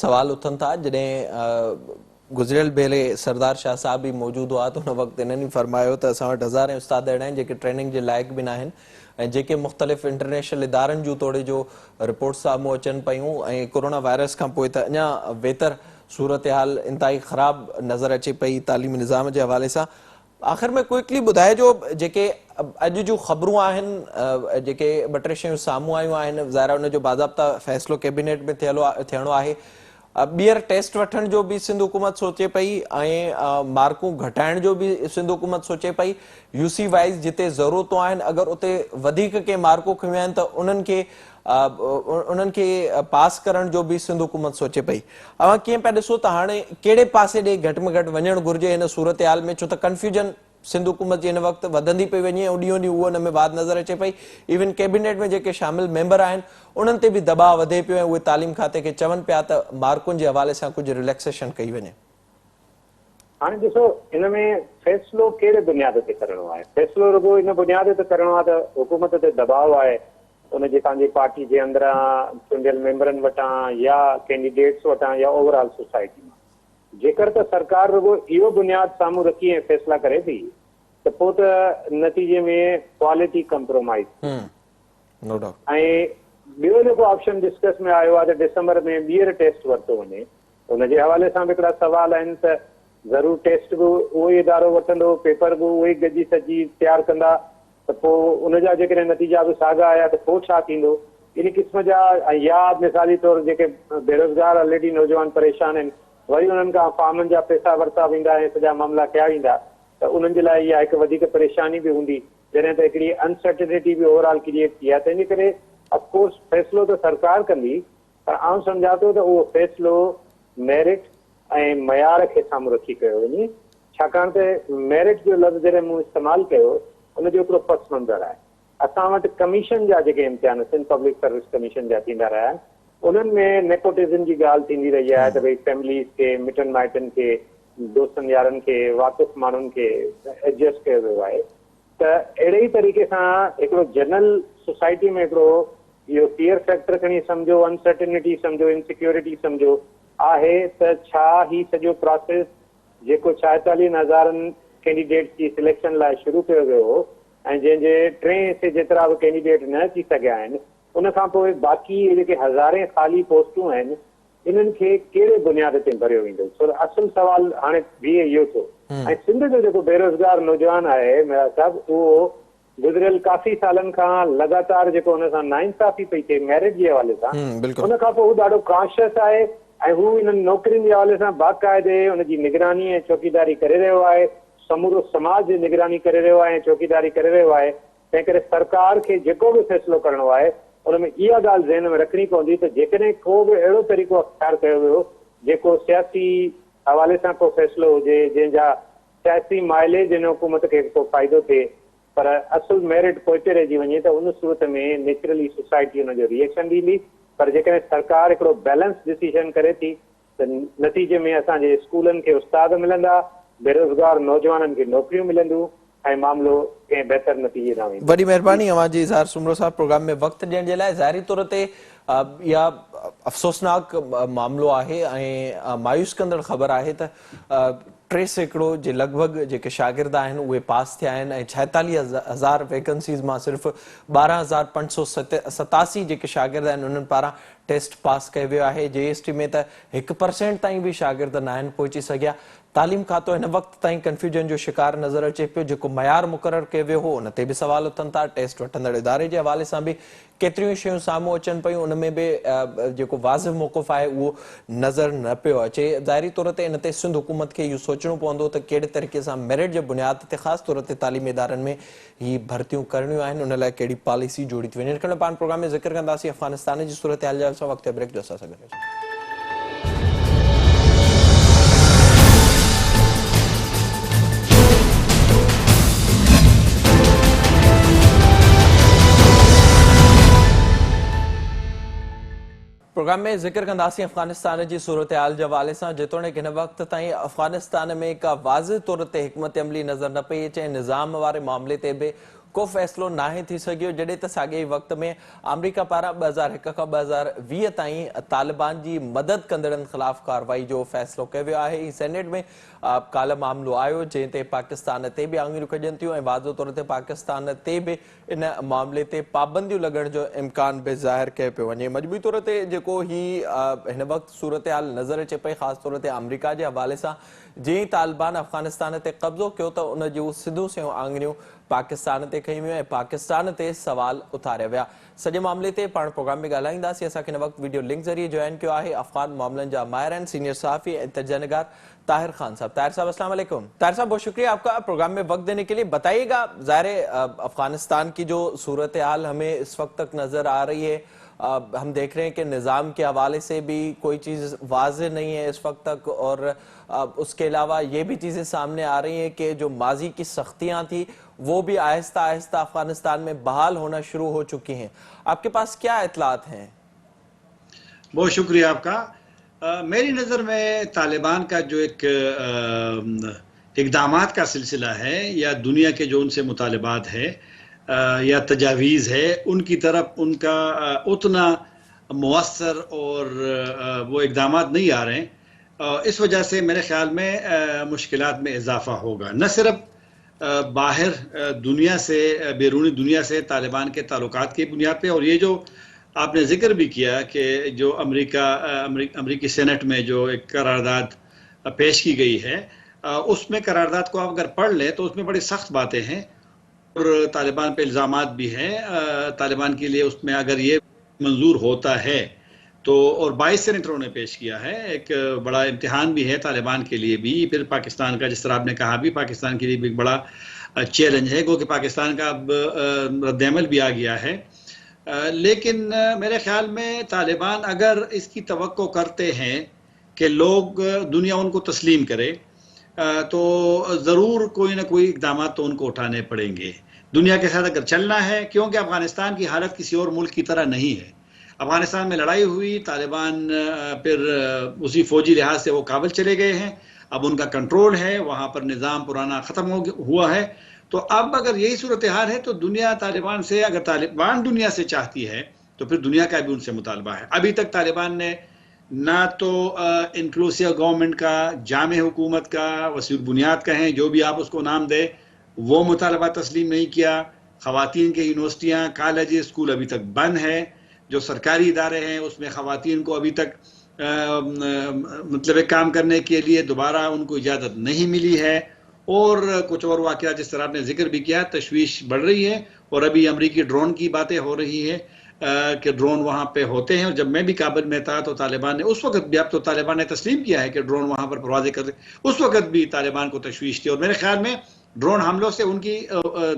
सवाल उथनि था। जॾहिं गुज़िरियल भेरे सरदार शाह साहब बि मौजूदु हुआ त हुन वक़्तु इन्हनि फरमायो त असां वटि हज़ारें उस्ताद अहिड़ा आहिनि जेके ट्रेनिंग जे लाइक़ बि न आहिनि ऐं जेके मुख़्तलिफ़ इंटरनेशनल इदारनि जूं तोड़े जो रिपोर्ट्स साम्हूं अचनि पियूं ऐं कोरोना वायरस खां पोइ त अञा बहितर सूरत हाल इंतिहाई ख़राब नज़र अचे पई तालीमी निज़ाम जे हवाले सां। आख़िर में क्विकली ॿुधाइजो जेके अॼु जूं ख़बरूं आहिनि, जेके ॿ टे शयूं साम्हूं आयूं आहिनि, ज़ाहिर आहे उनजो बाज़ाब्ता फ़ैसिलो कैबिनेट में थियणो आहे। ॿीहर टेस्ट वठण जो बि सिंध हुकूमत सोचे पई ऐं मार्कूं घटाइण जो बि सिंध हुकूमत सोचे पई। यूसी वाइज़ जिते ज़रूरतूं आहिनि, अगरि उते वधीक कंहिं मार्कूं खयूं आहिनि त उन्हनि खे पास करण जो बि सिंध हुकूमत सोचे पई। अवां कीअं पिया ॾिसो त हाणे कहिड़े पासे ॾे घटि में घटि वञणु घुरिजे हिन सूरत हाल में, छो त कंफ्यूजन सिंध हुकूमत जी हिन वक़्तु वधंदी पई वञे ऐं ॾींहों ॾींहुं उहो हुन में वाध नज़र अचे पई। इवन कैबिनेट में जेके शामिल मेंबर आहिनि उन्हनि ते बि दबाव वधे पियो ऐं उहे तालीम खाते खे चवनि पिया त मार्कुनि जे हवाले सां कुझु रिलैक्सेशन कई वञे। हाणे ॾिसो, हिन में फ़ैसिलो कहिड़े बुनियाद ते करणो आहे? फ़ैसिलो रुॻो इन बुनियाद ते करणो आहे त हुकूमत ते दबाव आहे, उनजे पंहिंजी पार्टी जे अंदरां चूंडियल मेंबरनि वटां या कैंडिडेट्स वटां या ओवरऑल सोसाइटी मां। जेकर त सरकार रुॻो इहो बुनियाद साम्हूं रखी ऐं फ़ैसिला करे थी त पोइ त नतीजे में क्वालिटी कंप्रोमाइज़। ऐं ॿियो जेको ऑप्शन डिस्कस में आयो आहे त डिसंबर में ॿीहर टेस्ट वरितो वञे, उनजे हवाले सां बि हिकिड़ा सवाल आहिनि त ज़रूरु टेस्ट बि उहो ई इदारो वठंदो, पेपर बि उहो ई गजी सजी तयारु कंदा, त पोइ उनजा जेकॾहिं नतीजा बि साॻा आया त पोइ छा थींदो? इन क़िस्म जा या मिसाली तौरु जेके बेरोज़गार ऑलरेडी नौजवान परेशान आहिनि, वरी उन्हनि खां फार्मनि जा पैसा वरिता वेंदा ऐं सॼा मामला कया वेंदा, त उन्हनि जे लाइ इहा हिकु वधीक परेशानी बि हूंदी, जॾहिं त हिकिड़ी अनसर्टिनिटी बि ओवरऑल क्रिएट थी आहे। तंहिंजे करे ऑफकोर्स फ़ैसिलो त सरकार कंदी, पर आउं सम्झां थो त उहो फ़ैसिलो मेरिट ऐं मयार खे साम्हूं रखी कयो वञे, छाकाणि त मेरिट जो लफ़्ज़ जॾहिं मूं इस्तेमालु कयो उनजो हिकिड़ो पस मंज़र आहे। असां वटि कमीशन जा जेके इम्तिहान सिंध पब्लिक सर्विस कमीशन जा थींदा रहिया आहिनि, उन्हनि में नेपोटिज़म जी ॻाल्हि थींदी रही आहे त भई फैमिलीज़ खे, मिटनि माइटनि खे, दोस्तनि यारनि खे, वाक़ुफ़ माण्हुनि खे एडजस्ट कयो वियो आहे। त अहिड़े ई तरीक़े सां हिकिड़ो जनरल सोसाइटी में हिकिड़ो इहो फियर फैक्टर खणी सम्झो, अनसर्टिनिटी सम्झो, इनसिक्योरिटी सम्झो आहे त छा ही सॼो प्रोसेस जेको 46,000 कैंडिडेट्स जी सिलेक्शन लाइ शुरू कयो वियो हो ऐं जंहिंजे 3 हिसे जेतिरा बि कैंडिडेट न थी सघिया आहिनि, उनखां पोइ बाक़ी जेके हज़ारें ख़ाली पोस्टूं आहिनि, इन्हनि खे कहिड़े बुनियाद ते भरियो वेंदो? छो त असुल सवाल हाणे बीहे इहो थियो। ऐं सिंध जो जेको बेरोज़गार नौजवान आहे मेरा साहब, उहो गुज़िरियल काफ़ी सालनि खां लगातार जेको हुन सां नाइंसाफ़ी पई थिए मेरिट जे हवाले सां, उनखां पोइ हू ॾाढो कॉन्शियस आहे ऐं हू इन्हनि नौकिरियुनि जे हवाले सां बाक़ाइदे हुनजी निगरानी ऐं चौकीदारी करे रहियो आहे, समूरो समाज जी निगरानी करे रहियो आहे ऐं चौकीदारी करे रहियो आहे। तंहिं करे सरकार खे जेको बि फ़ैसिलो करणो आहे उन में इहा ॻाल्हि ज़हन में रखणी पवंदी त जेकॾहिं को बि अहिड़ो तरीक़ो अख़्तियार कयो वियो जेको सियासी हवाले सां को फ़ैसिलो हुजे, जंहिंजा सियासी माइलेज हिन हुकूमत खे को फ़ाइदो थिए, पर असुल मेरिट पोइते रहिजी वञे त उन सूरत में नेचुरली सोसाइटी हुनजो रिएक्शन ॾींदी। पर जेकॾहिं सरकार हिकिड़ो बैलेंस डिसीजन करे थी त नतीजे में असांजे स्कूलनि खे उस्ताद मिलंदा, बेरोज़गार नौजवाननि खे नौकरियूं मिलंदियूं ऐं मामिलो कंहिं बहितर नतीजे ॾांहुं वेंदो। वॾी महिरबानी अवां जी इज़हार सुमरो साहब प्रोग्राम में वक़्तु ॾियण जे लाइ। ज़ाहिरी तौर ते इहा अफ़सोसनाक मामिलो आहे ऐं मायूस कंदड़ ख़बर आहे त 3% जे लॻभॻि जेके शागिर्द आहिनि उहे पास थिया आहिनि ऐं 46,000 वैकेंसीज़ मां सिर्फ़ु 12,587 जेके शागिर्द आहिनि उन्हनि पारां टेस्ट पास कयो वियो आहे। JST में त 1% ताईं बि शागिर्द न आहिनि पहुची सघिया। तालीम खातो हिन वक़्त ताईं कंफ्यूजन जो शिकार नज़र अचे पियो। जेको मयार मुक़ररु कयो वियो हो उन ते बि सवाल उथनि था। टेस्ट वठंदड़ इदारे जे हवाले सां बि केतिरियूं शयूं साम्हूं अचनि पियूं, उन में बि जेको वाज़िब मौक़ुफ़ आहे उहो नज़र न पियो अचे। ज़ाहिरी तौर ते इन ते सिंध हुकूमत खे इहो सोचणो पवंदो त कहिड़े तरीक़े सां मेरिट जे बुनियाद ते ख़ासि तौर ते तालीमी इदारनि में ही भर्तियूं करणियूं आहिनि, उन लाइ कहिड़ी पॉलिसी जोड़ी थी वञे। हिन करे पाण प्रोग्राम में ज़िक्र कंदासीं अफ़गानिस्तान जी सूरत हाल जा। वक़्तु ब्रेक जो असां सां गॾु हुजो। प्रोग्राम में ज़िक्र कंदासीं अफ़गानिस्तान जी सूरत हाल जे हवाले सां। जेतोणीकि हिन वक़्त ताईं अफ़गानिस्तान में का वाज़िह तौर ते हिकमत अमली नज़र न पई अचे। निज़ाम वारे मामले ते बि को फ़ैसिलो नाहे थी सघियो, जॾहिं त साॻिए ई वक़्त में अमरीका पारां 2001 खां 2020 ताईं तालिबान जी मदद कंदड़नि ख़िलाफ़ कार्रवाई जो फ़ैसिलो कयो वियो आहे। सेनेट में काल्ह मामिलो आयो जंहिं ते पाकिस्तान ते बि आङुरियूं कजनि थियूं ऐं वाज़ो तौर ते पाकिस्तान ते बि इन मामले ते पाबंदियूं लॻण जो इम्कान बि ज़ाहिर कयो पियो वञे। मजबूरी तौर ते जेको ही हिन वक़्तु सूरत हाल नज़र अचे पई ख़ासि तौर ते अमरीका जे हवाले सां, जीअं ई तालिबान अफ़गानिस्तान ते कब्ज़ो कयो त उन जूं सिधूं सियूं आङुरियूं पाकिस्तान ते खयूं वियूं ऐं पाकिस्तान ते सवाल उथारिया विया। सॼे मामले ते पाण प्रोग्राम में ॻाल्हाईंदासीं। असांखे हिन वक़्तु वीडियो लिंक ज़रिए जॉइन कयो आहे अफ़गान मामलनि जा माहिर आहिनि सीनियर सहाफ़ी ऐं तजज़ियानिगार ताहिर खान साहब। ताहिर साहब अस्सलाम वालेकुम। ताहिर साहब बहुत शुक्रिया आपका प्रोग्राम में वक्त देने के लिए। बताइएगा, ज़ाहिर अफ़गानिस्तान की जो सूरत हाल हमें इस वक्त तक नज़र आ रही है, हम देख रहे हैं कि निज़ाम के हवाले से भी कोई चीज़ वाज़ेह नहीं है इस वक्त तक, और उसके अलावा ये भी चीज़ें सामने आ रही हैं कि जो माजी की सख्तियाँ थी वो भी आहिस्ता आहिस्ता अफ़गानिस्तान में बहाल होना शुरू हो चुकी हैं। आपके पास क्या इत्तलात हैं? बहुत शुक्रिया आपका। मेरी नज़र में तालिबान का जो एक इक़दामात का सिलसिला है या दुनिया के जो उनसे मुतालबात है या तजावीज़ है, उनकी तरफ उनका उतना मुअस्सर और वो इक़दामात नहीं आ रहे हैं। इस वजह से मेरे ख़्याल में मुश्किलात में इजाफ़ा होगा, न सिर्फ बाहर दुनिया से, बैरूनी दुनिया से तालिबान के ताल्लुकात की बुनियाद पे, और ये जो आपने जिक्र भी किया कि जो अमरीकी सेनेट में जो एक करारदाद पेश की गई है, उसमें करारदाद को आप अगर पढ़ लें तो उसमें बड़ी सख्त बातें हैं और तालिबान पे इल्ज़ामात भी हैं। तालिबान के लिए उसमें अगर ये मंजूर होता है तो, और 22 सेनेटरों ने पेश किया है, एक बड़ा इम्तिहान भी है तालिबान के लिए भी, फिर पाकिस्तान का, जिस तरह आपने कहा भी, पाकिस्तान के लिए भी एक बड़ा चैलेंज है, क्योंकि पाकिस्तान का अब रद्द-ए-अमल भी आ गया है। लेकिन मेरे ख्याल में तालिबान अगर इसकी तवक्को करते हैं कि लोग, दुनिया उनको तस्लीम करे, तो ज़रूर कोई ना कोई इक़दाम तो उनको उठाने पड़ेंगे। दुनिया के साथ अगर चलना है, क्योंकि अफ़गानिस्तान की हालत किसी और मुल्क की तरह नहीं है। अफ़गानिस्तान में लड़ाई हुई, तालिबान फिर उसी फ़ौजी लिहाज से वो काबुल चले गए हैं, अब उनका कंट्रोल है, वहाँ पर निज़ाम पुराना ख़त्म हुआ है। तो अब अगर यही सूरत हाल है तो दुनिया तालिबान से, अगर तालिबान दुनिया से चाहती है तो फिर दुनिया का भी उनसे मुतालबा है। अभी तक तालिबान ने ना तो इंक्लूसिव गवर्नमेंट का, जामे हुकूमत का, वसीउल बुनियाद का है, जो भी आप उसको नाम दे, वो मुतालबा तस्लीम नहीं किया। ख़वातीन के यूनिवर्सिटियाँ, कॉलेज, स्कूल अभी तक बंद है। जो सरकारी इदारे हैं उसमें ख़वातीन को अभी तक मतलब एक काम करने के लिए दोबारा उनको इजाज़त नहीं मिली है। और कुछ और वाक़या जिस तरह आपने जिक्र भी किया, तशवीश बढ़ रही है, और अभी अमरीकी ड्रोन की बातें हो रही है कि ड्रोन वहाँ पे होते हैं। और जब मैं भी काबुल में था तो तालिबान ने उस वक्त भी, अब तो तालिबान ने तस्लीम किया है कि ड्रोन वहाँ पर परवाज़ें करते, उस वक्त भी तालिबान को तशवीश थी। और मेरे ख्याल में ड्रोन हमलों से उनकी,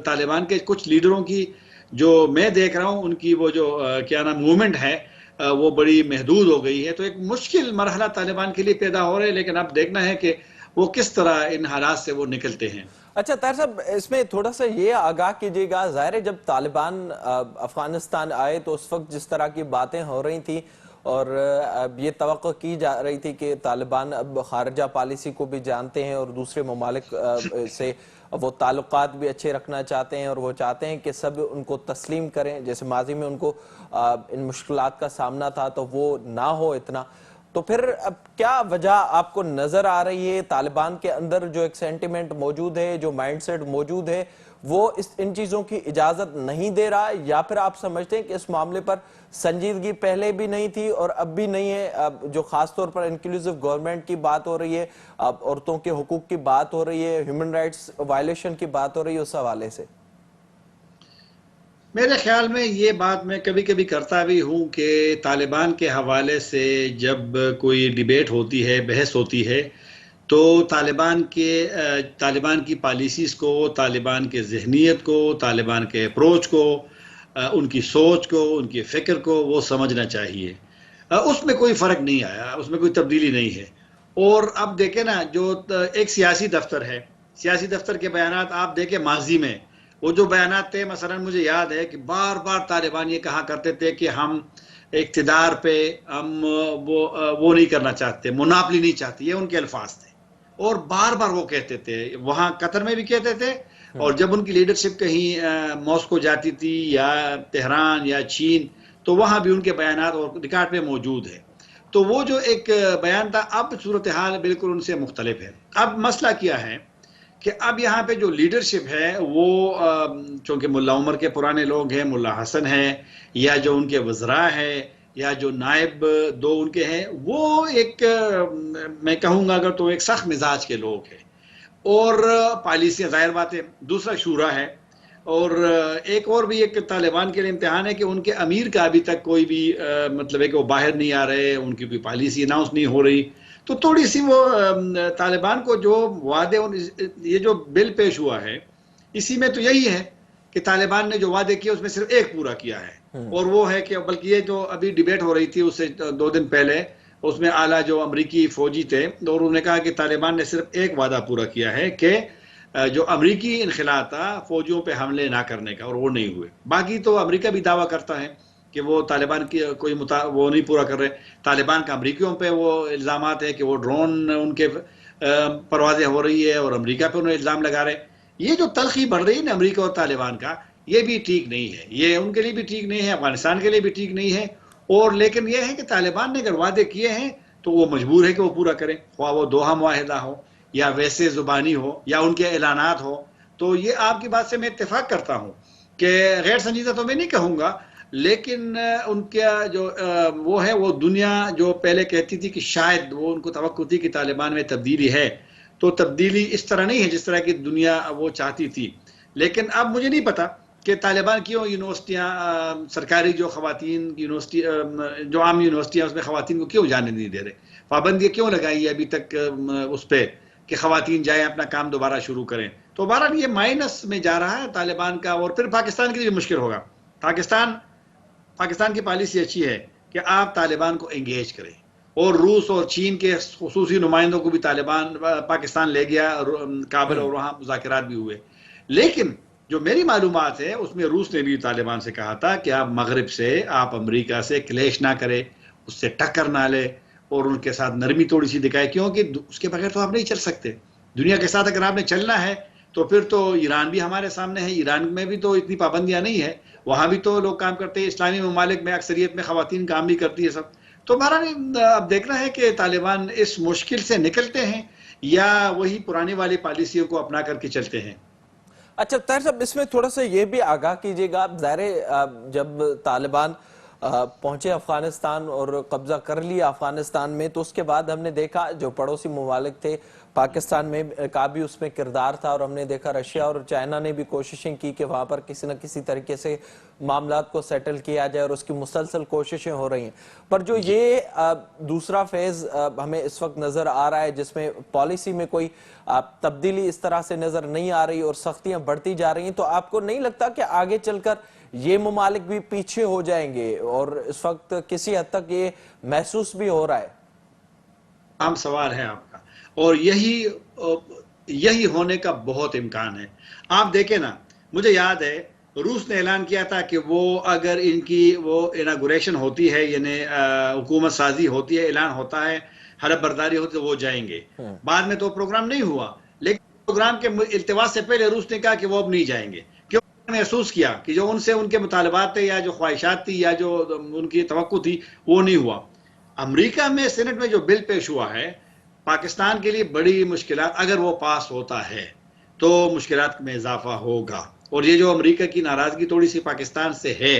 तालिबान के कुछ लीडरों की जो मैं देख रहा हूँ, उनकी वो जो क्या नाम मूवमेंट है, वो बड़ी महदूद हो गई है। तो एक मुश्किल मरहला तालिबान के लिए पैदा हो रहा है, लेकिन अब देखना है कि वो किस तरह इन हालात से वो निकलते हैं। अच्छा ताहिर साहब, इसमें थोड़ा सा ये आगाह कीजिएगा, ज़ाहिर है जब तालिबान अफ़गानिस्तान आए तो उस वक्त जिस तरह की बातें हो रही थी اور اب یہ توقع کی جا رہی تھی کہ طالبان اب خارجہ پالیسی کو بھی جانتے ہیں اور دوسرے ممالک سے وہ تعلقات بھی اچھے رکھنا چاہتے ہیں، اور وہ چاہتے ہیں کہ سب ان کو تسلیم کریں، جیسے ماضی میں ان کو ان مشکلات کا سامنا تھا تو وہ نہ ہو اتنا۔ تو پھر اب کیا وجہ آپ کو نظر آ رہی ہے؟ طالبان کے اندر جو ایک سینٹیمنٹ موجود ہے، جو مائنڈ سیٹ موجود ہے، وہ ان چیزوں کی اجازت نہیں دے رہا، یا پھر آپ سمجھتے ہیں کہ اس معاملے پر سنجیدگی پہلے بھی نہیں تھی اور اب بھی نہیں ہے؟ جو خاص طور پر انکلوسیو گورنمنٹ کی بات ہو رہی ہے، عورتوں کے حقوق کی بات ہو رہی ہے، ہیومن رائٹس وائلیشن کی بات ہو رہی ہے، اس حوالے سے میرے خیال میں یہ بات میں کبھی کبھی کرتا بھی ہوں کہ طالبان کے حوالے سے جب کوئی ڈیبیٹ ہوتی ہے، بحث ہوتی ہے، تو طالبان کی پالیسیز کو، طالبان کے ذہنیت کو، طالبان کے اپروچ کو، ان کی سوچ کو، ان کی فکر کو وہ سمجھنا چاہیے۔ اس میں کوئی فرق نہیں آیا، اس میں کوئی تبدیلی نہیں ہے۔ اور اب دیکھیں نا، جو ایک سیاسی دفتر ہے، سیاسی دفتر کے بیانات آپ دیکھیں ماضی میں، وہ جو بیانات تھے، مثلا مجھے یاد ہے کہ بار بار طالبان یہ کہا کرتے تھے کہ ہم اقتدار پہ ہم وہ نہیں کرنا چاہتے، مناپلی نہیں چاہتے، یہ ان کے الفاظ تھے، اور بار بار وہ کہتے تھے، وہاں قطر میں بھی کہتے تھے، اور جب ان کی لیڈرشپ کہیں ماسکو جاتی تھی یا تہران یا چین، تو وہاں بھی ان کے بیانات اور ریکارڈ پہ موجود ہے۔ تو وہ جو ایک بیان تھا، اب صورتحال بالکل ان سے مختلف ہے۔ اب مسئلہ کیا ہے کہ اب یہاں پہ جو لیڈرشپ ہے وہ چونکہ ملا عمر کے پرانے لوگ ہیں، ملا حسن ہے، یا جو ان کے وزراء ہیں، یا جو نائب دو ان کے ہیں، وہ ایک میں کہوں گا اگر تو ایک سخت مزاج کے لوگ ہیں، اور پالیسیاں ظاہر بات ہے۔ دوسرا شورا ہے، اور ایک اور بھی ایک طالبان کے لیے امتحان ہے کہ ان کے امیر کا ابھی تک کوئی بھی مطلب ہے کہ وہ باہر نہیں آ رہے، ان کی کوئی پالیسی اناؤنس نہیں ہو رہی، تو تھوڑی سی وہ طالبان کو جو وعدے، یہ جو بل پیش ہوا ہے، اسی میں تو یہی ہے کہ طالبان نے جو وعدے کیے اس میں صرف ایک پورا کیا ہے، اور وہ ہے کہ بلکہ یہ جو ابھی ڈیبیٹ ہو رہی تھی اس سے 2 دن پہلے، اس میں اعلیٰ جو امریکی فوجی تھے، اور انہوں نے کہا کہ طالبان نے صرف ایک وعدہ پورا کیا ہے کہ جو امریکی انخلا تھا فوجیوں پہ حملے نہ کرنے کا، اور وہ نہیں ہوئے۔ باقی تو امریکہ بھی دعویٰ کرتا ہے کہ وہ طالبان کی کوئی وہ نہیں پورا کر رہے۔ طالبان کا امریکیوں پہ وہ الزامات ہے کہ وہ ڈرون ان کے پروازیں ہو رہی ہے، اور امریکہ پہ انہیں الزام لگا رہے۔ یہ جو تلخی بڑھ رہی ہے نا امریکہ اور طالبان کا، یہ بھی ٹھیک نہیں ہے، یہ ان کے لیے بھی ٹھیک نہیں ہے، افغانستان کے لیے بھی ٹھیک نہیں ہے۔ اور لیکن یہ ہے کہ طالبان نے اگر وعدے کیے ہیں تو وہ مجبور ہے کہ وہ پورا کریں، خواہ وہ دوحہ معاہدہ ہو یا ویسے زبانی ہو یا ان کے اعلانات ہو۔ تو یہ آپ کی بات سے میں اتفاق کرتا ہوں کہ غیر سنجیدہ تو میں نہیں کہوں گا، لیکن ان کا جو وہ ہے، وہ دنیا جو پہلے کہتی تھی کہ شاید وہ ان کو توقع تھی کہ طالبان میں تبدیلی ہے، تو تبدیلی اس طرح نہیں ہے جس طرح کی دنیا وہ چاہتی تھی۔ لیکن اب مجھے نہیں پتا کہ طالبان کیوں یونیورسٹیاں، سرکاری جو خواتین یونیورسٹی، جو عام یونیورسٹیاں، اس میں خواتین کو کیوں جانے نہیں دے رہے، پابندیاں کیوں لگائی ہے ابھی تک اس پہ کہ خواتین جائیں اپنا کام دوبارہ شروع کریں؟ تو بہرحال یہ مائنس میں جا رہا ہے طالبان کا، اور پھر پاکستان کے لیے مشکل ہوگا۔ پاکستان کی پالیسی اچھی ہے کہ آپ طالبان کو انگیج کریں، اور روس اور چین کے خصوصی نمائندوں کو بھی پاکستان لے گیا کابل، اور وہاں مذاکرات بھی ہوئے۔ لیکن جو میری معلومات ہے اس میں روس نے بھی طالبان سے کہا تھا کہ آپ مغرب سے، آپ امریکہ سے کلیش نہ کرے، اس سے ٹکر نہ لے، اور ان کے ساتھ نرمی تھوڑی سی دکھائے، کیونکہ اس کے بغیر تو آپ نہیں چل سکتے۔ دنیا کے ساتھ اگر آپ نے چلنا ہے تو پھر تو ایران بھی ہمارے سامنے ہے، ایران میں بھی تو اتنی پابندیاں نہیں ہے، وہاں بھی تو لوگ کام کرتے ہیں، اسلامی ممالک میں اکثریت میں خواتین کام بھی کرتی ہے سب۔ تو بہرحال اب دیکھنا ہے کہ طالبان اس مشکل سے نکلتے ہیں یا وہی پرانی والی پالیسیوں کو اپنا کر کے چلتے ہیں۔ اچھا طاہر صاحب، اس میں تھوڑا سا یہ بھی آگاہ کیجیے گا، ظاہر جب طالبان پہنچے افغانستان اور قبضہ کر لیا افغانستان میں، تو اس کے بعد ہم نے دیکھا جو پڑوسی ممالک تھے، پاکستان میں کا بھی اس میں کردار تھا، اور ہم نے دیکھا رشیا اور چائنا نے بھی کوششیں کی کہ وہاں پر کسی نہ کسی طریقے سے معاملات کو سیٹل کیا جائے، اور اس کی مسلسل کوششیں ہو رہی ہیں۔ پر جو یہ دوسرا فیز ہمیں اس وقت نظر آ رہا ہے جس میں پالیسی میں کوئی تبدیلی اس طرح سے نظر نہیں آ رہی اور سختیاں بڑھتی جا رہی ہیں، تو آپ کو نہیں لگتا کہ آگے چل کر یہ ممالک بھی پیچھے ہو جائیں گے؟ اور اس وقت کسی حد تک یہ محسوس بھی ہو رہا ہے۔ عام سوال ہے آپ کا، اور یہی ہونے کا بہت امکان ہے۔ آپ دیکھیں نا، مجھے یاد ہے روس نے اعلان کیا تھا کہ وہ اگر ان کی وہ اناگوریشن ہوتی ہے یعنی حکومت سازی ہوتی ہے، اعلان ہوتا ہے، حلف برداری ہوتی ہے، تو وہ جائیں گے. بعد میں تو پروگرام نہیں ہوا، لیکن پروگرام کے التواء سے پہلے روس نے کہا کہ وہ اب نہیں جائیں گے، کیوں؟ محسوس کیا کہ جو ان کے مطالبات تھے یا جو خواہشات تھی یا جو ان کی توقع تھی وہ نہیں ہوا. امریکہ میں سینٹ میں جو بل پیش ہوا ہے پاکستان کے لیے بڑی مشکلات، اگر وہ پاس ہوتا ہے تو مشکلات میں اضافہ ہوگا. اور یہ جو امریکہ کی ناراضگی تھوڑی سی پاکستان سے ہے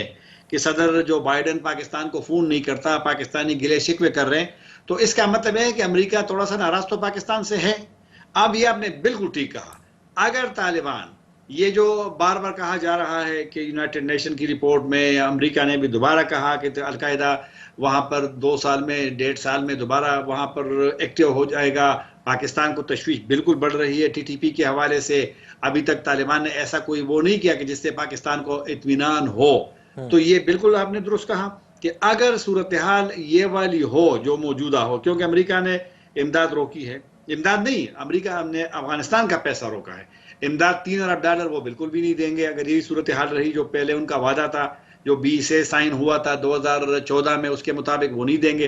کہ صدر جو بائیڈن پاکستان کو فون نہیں کرتا، پاکستانی گلے شکوے کر رہے ہیں، تو اس کا مطلب ہے کہ امریکہ تھوڑا سا ناراض تو پاکستان سے ہے. اب یہ آپ نے بالکل ٹھیک کہا، اگر طالبان یہ جو بار بار کہا جا رہا ہے کہ یونائٹڈ نیشن کی رپورٹ میں امریکہ نے بھی دوبارہ کہا کہ القاعدہ وہاں پر 2 سال میں 1.5 سال میں دوبارہ وہاں پر ایکٹیو ہو جائے گا، پاکستان کو تشویش بالکل بڑھ رہی ہے TTP کے حوالے سے. ابھی تک طالبان نے ایسا کوئی وہ نہیں کیا کہ جس سے پاکستان کو اطمینان ہو. تو یہ بالکل آپ نے درست کہا کہ اگر صورتحال یہ والی ہو جو موجودہ ہو، کیونکہ امریکہ نے امداد روکی ہے، امداد نہیں، امریکہ نے افغانستان کا پیسہ روکا ہے، امداد $3 ارب وہ بالکل بھی نہیں دیں گے اگر یہی صورتحال رہی جو پہلے ان کا وعدہ تھا، جو 20 سے سائن ہوا تھا 2014 میں، اس کے مطابق وہ نہیں دیں گے.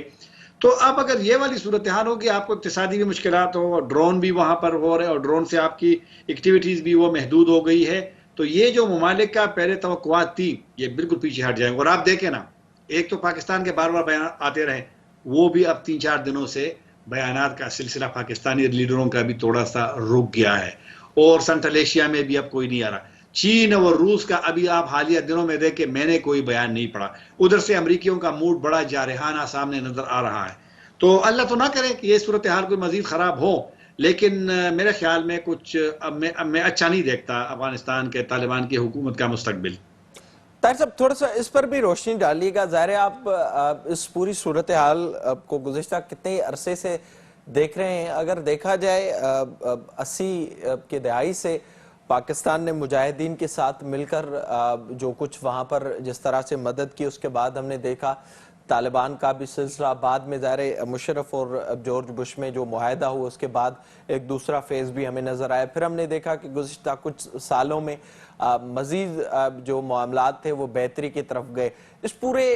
تو اب اگر یہ والی صورتحال ہوگی، آپ کو اقتصادی بھی مشکلات ہو اور ڈرون بھی وہاں پر ہو رہے اور ڈرون سے آپ کی ایکٹیویٹیز بھی وہ محدود ہو گئی ہے، تو یہ جو ممالک کا پہلے توقعات تھی یہ بالکل پیچھے ہٹ جائیں گے. اور آپ دیکھیں نا، ایک تو پاکستان کے بار بار بیانات آتے رہے، وہ بھی اب 3-4 دنوں سے بیانات کا سلسلہ پاکستانی لیڈروں کا بھی تھوڑا سا رک گیا ہے. اور سنٹرل ایشیا میں بھی اب کوئی نہیں آ رہا. چین اور روس کا ابھی آپ حالیہ دنوں میں دیکھیں میں نے کوئی بیان نہیں پڑھا. ادھر سے امریکیوں کا موڈ بڑا جارحانہ سامنے نظر آ رہا ہے. تو اللہ تو نہ کرے کہ یہ صورتحال کوئی مزید خراب ہو، لیکن میرے خیال میں کچھ اب میں اچھا نہیں دیکھتا افغانستان کے طالبان کی حکومت کا مستقبل. طاہر صاحب تھوڑا سا اس پر بھی روشنی ڈالیے گا. ظاہر ہے آپ اس پوری صورتحال کو گزشتہ کتنے عرصے سے دیکھ رہے ہیں. اگر دیکھا جائے 80 کے دہائی سے پاکستان نے مجاہدین کے ساتھ مل کر جو کچھ وہاں پر جس طرح سے مدد کی، اس کے بعد ہم نے دیکھا طالبان کا بھی سلسلہ، بعد میں ظاہر مشرف اور جارج بش میں جو معاہدہ ہوا اس کے بعد ایک دوسرا فیز بھی ہمیں نظر آیا. پھر ہم نے دیکھا کہ گزشتہ کچھ سالوں میں مزید جو معاملات تھے وہ بہتری کی طرف گئے. اس پورے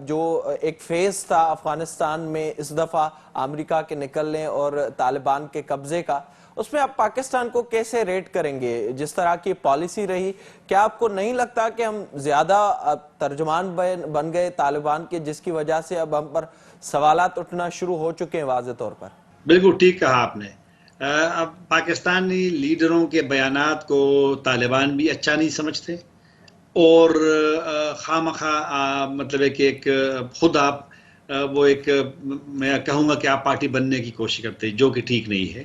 جو ایک فیز تھا افغانستان میں اس دفعہ امریکہ کے نکلنے اور طالبان کے قبضے کا، اس میں آپ پاکستان کو کیسے ریٹ کریں گے؟ جس طرح کی پالیسی رہی، کیا آپ کو نہیں لگتا کہ ہم زیادہ ترجمان بن گئے طالبان کے، جس کی وجہ سے اب ہم پر سوالات اٹھنا شروع ہو چکے ہیں واضح طور پر؟ بالکل ٹھیک کہا آپ نے. اب پاکستانی لیڈروں کے بیانات کو طالبان بھی اچھا نہیں سمجھتے اور خواہ مطلب ہے کہ ایک خود آپ وہ ایک میں کہوں گا کہ آپ پارٹی بننے کی کوشش کرتے ہیں، جو کہ ٹھیک نہیں ہے.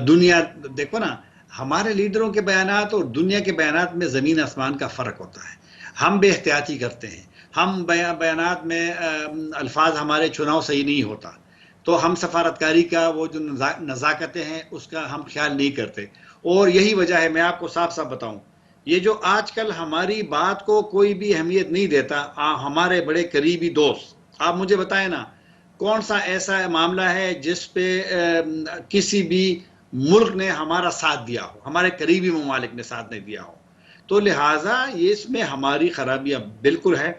دنیا دیکھو نا، ہمارے لیڈروں کے بیانات اور دنیا کے بیانات میں زمین آسمان کا فرق ہوتا ہے. ہم بے احتیاطی کرتے ہیں، ہم بیانات میں الفاظ ہمارے چناؤ صحیح نہیں ہوتا، تو ہم سفارتکاری کا وہ جو نزاکتیں ہیں اس کا ہم خیال نہیں کرتے. اور یہی وجہ ہے، میں آپ کو صاف صاف بتاؤں، یہ جو آج کل ہماری بات کو کوئی بھی اہمیت نہیں دیتا، ہمارے بڑے قریبی دوست، آپ مجھے بتائیں نا کون سا ایسا معاملہ ہے جس پہ کسی بھی ملک نے ہمارا ساتھ دیا ہو، ہمارے قریبی ممالک نے ساتھ نہیں دیا ہو. تو لہٰذا یہ اس میں ہماری خرابیاں بالکل ہے،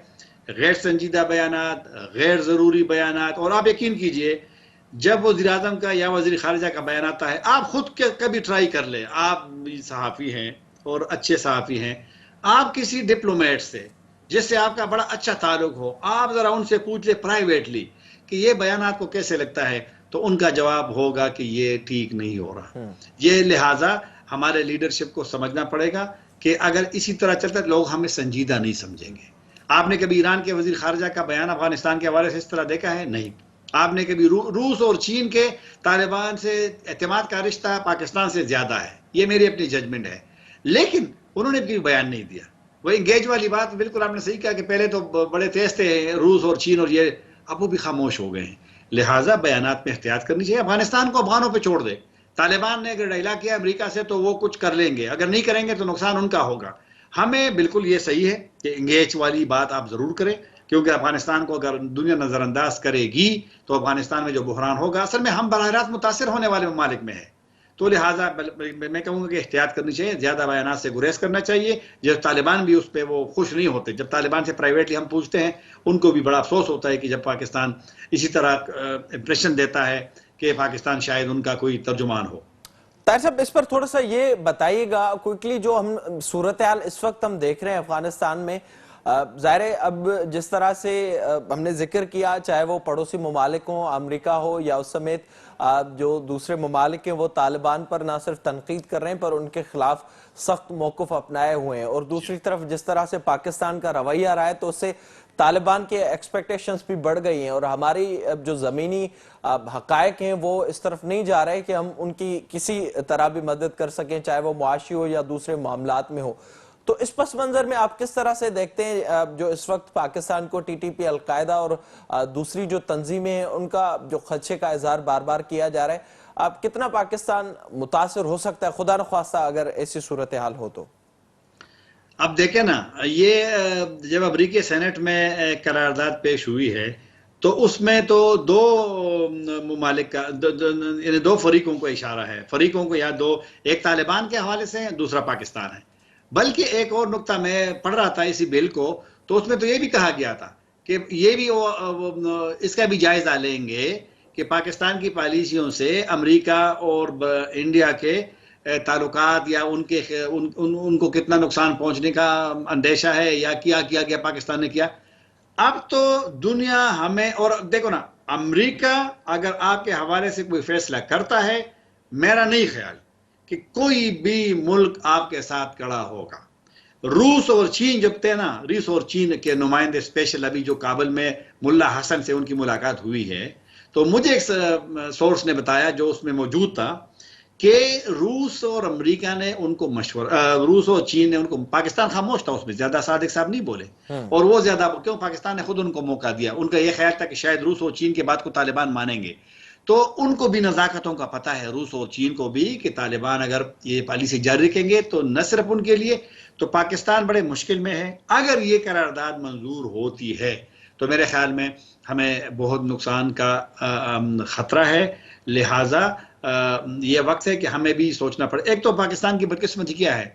غیر سنجیدہ بیانات، غیر ضروری بیانات. اور آپ یقین کیجئے جب وزیر اعظم کا یا وزیر خارجہ کا بیان آتا ہے، آپ خود کبھی ٹرائی کر لیں، آپ بھی صحافی ہیں اور اچھے صحافی ہیں، آپ کسی ڈپلومیٹ سے جس سے آپ کا بڑا اچھا تعلق ہو، آپ ذرا ان سے پوچھ لیں پرائیویٹلی کہ یہ بیانات کو کیسے لگتا ہے، تو ان کا جواب ہوگا کہ یہ ٹھیک نہیں ہو رہا. یہ لہٰذا ہمارے لیڈرشپ کو سمجھنا پڑے گا کہ اگر اسی طرح چلتا ہے لوگ ہمیں سنجیدہ نہیں سمجھیں گے. آپ نے کبھی ایران کے وزیر خارجہ کا بیان افغانستان کے حوالے سے اس طرح دیکھا ہے؟ نہیں. آپ نے کبھی روس اور چین کے طالبان سے اعتماد کا رشتہ پاکستان سے زیادہ ہے، یہ میری اپنی ججمنٹ ہے، لیکن انہوں نے بھی بیان نہیں دیا. وہ انگیج والی بات بالکل آپ نے صحیح کہا کہ پہلے تو بڑے تیز تھے روس اور چین، اور یہ اب وہ بھی خاموش ہو گئے ہیں. لہٰذا بیانات میں احتیاط کرنی چاہیے. افغانستان کو افغانوں پہ چھوڑ دے. طالبان نے اگر ڈائلاگ کیا امریکہ سے تو وہ کچھ کر لیں گے، اگر نہیں کریں گے تو نقصان ان کا ہوگا. ہمیں بالکل یہ صحیح ہے کہ انگیج والی بات آپ ضرور کریں، کیونکہ افغانستان کو اگر دنیا نظر انداز کرے گی تو افغانستان میں جو بحران ہوگا، اصل میں ہم براہ راست متاثر ہونے والے ممالک میں ہیں. تو لہٰذا میں کہوں گا کہ احتیاط کرنی چاہیے، زیادہ بیانات سے گریز کرنا چاہیے. جب طالبان بھی اس پہ وہ خوش نہیں ہوتے، جب طالبان سے پرائیویٹلی ہم پوچھتے ہیں ان کو بھی بڑا افسوس ہوتا ہے کہ جب پاکستان اسی طرح امپریشن دیتا ہے کہ پاکستان شاید ان کا کوئی ترجمان ہو. طاہر صاحب اس پر تھوڑا سا یہ بتائیے گا کوئکلی، جو ہم صورتحال اس وقت ہم دیکھ رہے ہیں افغانستان میں، ظاہر ہے اب جس طرح سے ہم نے ذکر کیا، چاہے وہ پڑوسی ممالک ہوں، امریکہ ہو یا اس سمیت جو دوسرے ممالک ہیں، وہ طالبان پر نہ صرف تنقید کر رہے ہیں پر ان کے خلاف سخت موقف اپنائے ہوئے ہیں، اور دوسری طرف جس طرح سے پاکستان کا رویہ رہا ہے تو اس سے طالبان کے ایکسپیکٹیشنز بھی بڑھ گئی ہیں، اور ہماری جو زمینی حقائق ہیں وہ اس طرف نہیں جا رہے کہ ہم ان کی کسی طرح بھی مدد کر سکیں، چاہے وہ معاشی ہو یا دوسرے معاملات میں ہو. تو اس پس منظر میں آپ کس طرح سے دیکھتے ہیں جو اس وقت پاکستان کو ٹی ٹی پی، القاعدہ اور دوسری جو تنظیمیں ہیں ان کا جو خدشے کا اظہار بار بار کیا جا رہا ہے، اب کتنا پاکستان متاثر ہو سکتا ہے خدا نخواستہ اگر ایسی صورتحال ہو تو؟ اب دیکھیں نا، یہ جب امریکی سینٹ میں قرارداد پیش ہوئی ہے تو اس میں تو دو ممالک کا یعنی دو فریقوں کو اشارہ ہے. فریقوں کو یا دو، ایک طالبان کے حوالے سے دوسرا پاکستان ہے. بلکہ ایک اور نقطہ میں پڑھ رہا تھا اسی بل کو، تو اس میں تو یہ بھی کہا گیا تھا کہ یہ بھی اس کا بھی جائزہ لیں گے کہ پاکستان کی پالیسیوں سے امریکہ اور انڈیا کے تعلقات یا ان کو کتنا نقصان پہنچنے کا اندیشہ ہے، یا کیا گیا پاکستان نے کیا. اب تو دنیا ہمیں، اور دیکھو نا، امریکہ اگر آپ کے حوالے سے کوئی فیصلہ کرتا ہے، میرا نہیں خیال کہ کوئی بھی ملک آپ کے ساتھ کھڑا ہوگا. روس اور چین جب تھے نا، روس اور چین کے نمائندے اسپیشل ابھی جو کابل میں ملا حسن سے ان کی ملاقات ہوئی ہے، تو مجھے ایک سورس نے بتایا جو اس میں موجود تھا کہ روس اور امریکہ نے ان کو روس اور چین نے ان کو، پاکستان خاموش تھا اس میں، زیادہ صادق صاحب نہیں بولے، اور وہ زیادہ کیوں، پاکستان نے خود ان کو موقع دیا. ان کا یہ خیال تھا کہ شاید روس اور چین کے بات کو طالبان مانیں گے. تو ان کو بھی نزاکتوں کا پتہ ہے، روس اور چین کو بھی، کہ طالبان اگر یہ پالیسی جاری رکھیں گے تو نہ صرف ان کے لیے، تو پاکستان بڑے مشکل میں ہے. اگر یہ قرارداد منظور ہوتی ہے تو میرے خیال میں ہمیں بہت نقصان کا خطرہ ہے. لہٰذا یہ وقت ہے کہ ہمیں بھی سوچنا پڑے. ایک تو پاکستان کی بدقسمتی کیا ہے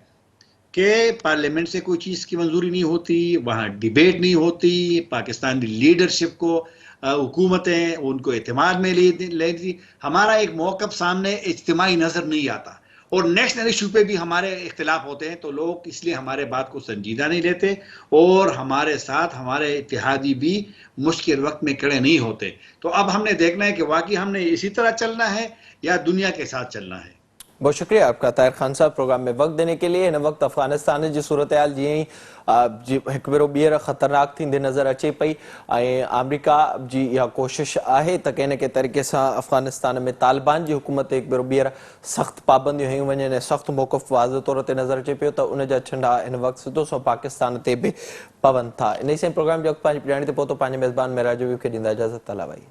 کہ پارلیمنٹ سے کوئی چیز کی منظوری نہیں ہوتی، وہاں ڈیبیٹ نہیں ہوتی، پاکستانی لیڈرشپ کو حکومتیں ان کو اعتماد میں لیتی. ہمارا ایک موقف سامنے اجتماعی نظر نہیں آتا، اور نیشنل ایشو پہ بھی ہمارے اختلاف ہوتے ہیں تو لوگ اس لیے ہمارے بات کو سنجیدہ نہیں لیتے، اور ہمارے ساتھ ہمارے اتحادی بھی مشکل وقت میں کھڑے نہیں ہوتے. تو اب ہم نے دیکھنا ہے کہ واقعی ہم نے اسی طرح چلنا ہے یا دنیا کے ساتھ چلنا ہے. بہت شکریہ آپ کا طاہر خان صاحب پروگرام میں وقت دینے کے لیے. ان وقت افغانستان جی صورتحال جی ہکبرو بیر خطرناک تھی نظر اچے پئی. امریکہ جی یا کوشش ہے تو کہنے کے طریقے سے افغانستان میں طالبان جی حکومت ایک بیر بیر سخت پابندیوں ہوئی ون، سخت موقف واضح طور تے نظر اچے پو تو ان جا چھنڈا ان وقت سدھو سو پاکستان تے بھی پابند تھا. ان سے پروگرام جو وقت پانچ پجانے تے پہتو پانچ میزبان میرا جو بھی ڈیندا اجازت. اللہ بھائی.